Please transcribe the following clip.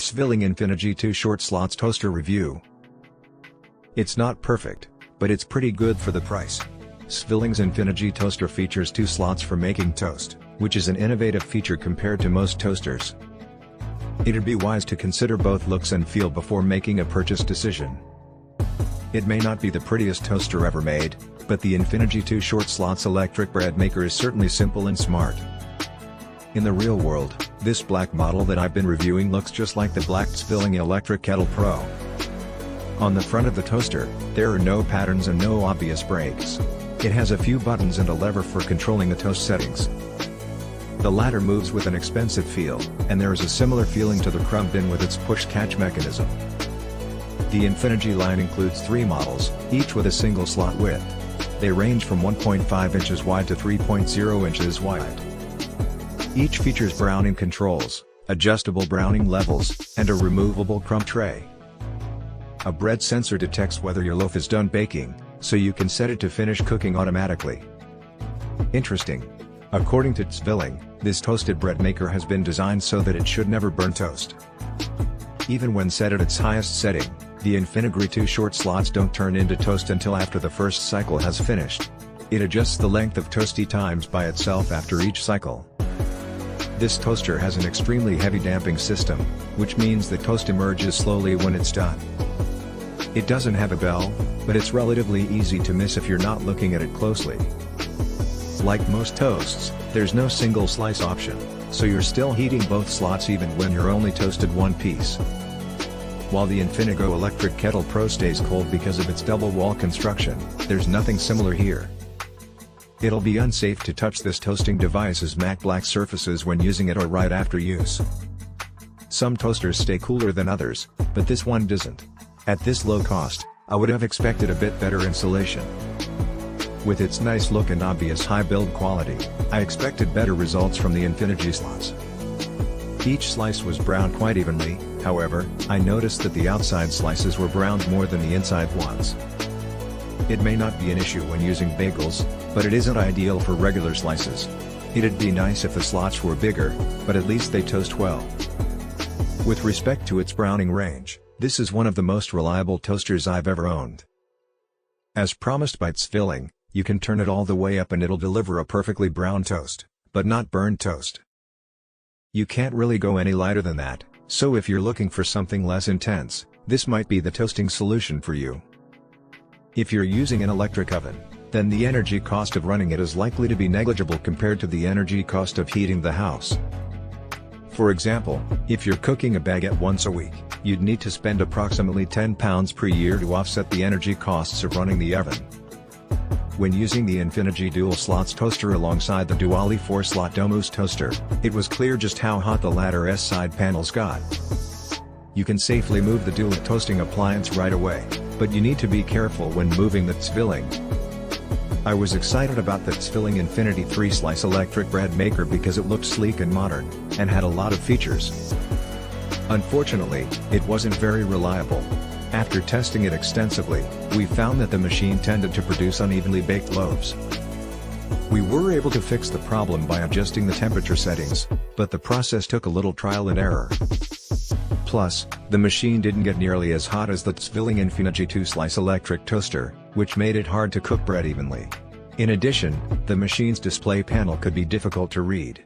Zwilling Enfinigy 2 Short Slots Toaster Review. It's not perfect, but it's pretty good for the price. Zwilling's Enfinigy toaster features 2 slots for making toast, which is an innovative feature compared to most toasters. It'd be wise to consider both looks and feel before making a purchase decision. It may not be the prettiest toaster ever made, but the Enfinigy 2 Short Slots electric bread maker is certainly simple and smart. In the real world, this black model that I've been reviewing looks just like the black Zwilling Electric Kettle Pro. On the front of the toaster, there are no patterns and no obvious breaks. It has a few buttons and a lever for controlling the toast settings. The latter moves with an expensive feel, and there is a similar feeling to the crumb bin with its push-catch mechanism. The Enfinigy line includes 3 models, each with a single slot width. They range from 1.5 inches wide to 3.0 inches wide. Each features browning controls, adjustable browning levels, and a removable crumb tray. A bread sensor detects whether your loaf is done baking, so you can set it to finish cooking automatically. Interesting. According to Zwilling, this toasted bread maker has been designed so that it should never burn toast. Even when set at its highest setting, the Enfinigy 2 short slots don't turn into toast until after the first cycle has finished. It adjusts the length of toasty times by itself after each cycle. This toaster has an extremely heavy damping system, which means the toast emerges slowly when it's done. It doesn't have a bell, but it's relatively easy to miss if you're not looking at it closely. Like most toasts, there's no single slice option, so you're still heating both slots even when you're only toasted one piece. While the Enfinigy Electric Kettle Pro stays cold because of its double wall construction, there's nothing similar here. It'll be unsafe to touch this toasting device's matte black surfaces when using it or right after use. Some toasters stay cooler than others, but this one doesn't. At this low cost, I would have expected a bit better insulation. With its nice look and obvious high build quality, I expected better results from the Enfinigy slots. Each slice was browned quite evenly, however, I noticed that the outside slices were browned more than the inside ones. It may not be an issue when using bagels, but it isn't ideal for regular slices. It'd be nice if the slots were bigger, but at least they toast well. With respect to its browning range, this is one of the most reliable toasters I've ever owned. As promised by Zwilling, you can turn it all the way up and it'll deliver a perfectly brown toast, but not burned toast. You can't really go any lighter than that, so if you're looking for something less intense, this might be the toasting solution for you. If you're using an electric oven, then the energy cost of running it is likely to be negligible compared to the energy cost of heating the house. For example, if you're cooking a baguette once a week, you'd need to spend approximately £10 per year to offset the energy costs of running the oven. When using the Enfinigy dual slots toaster alongside the Duali 4-slot Domus toaster, it was clear just how hot the latter's side panels got. You can safely move the dual toasting appliance right away, but you need to be careful when moving the Zwilling. I was excited about the Zwilling Enfinigy 3-slice electric bread maker because it looked sleek and modern, and had a lot of features. Unfortunately, it wasn't very reliable. After testing it extensively, we found that the machine tended to produce unevenly baked loaves. We were able to fix the problem by adjusting the temperature settings, but the process took a little trial and error. Plus, the machine didn't get nearly as hot as the Zwilling Enfinigy 2-slice electric toaster, which made it hard to cook bread evenly. In addition, the machine's display panel could be difficult to read.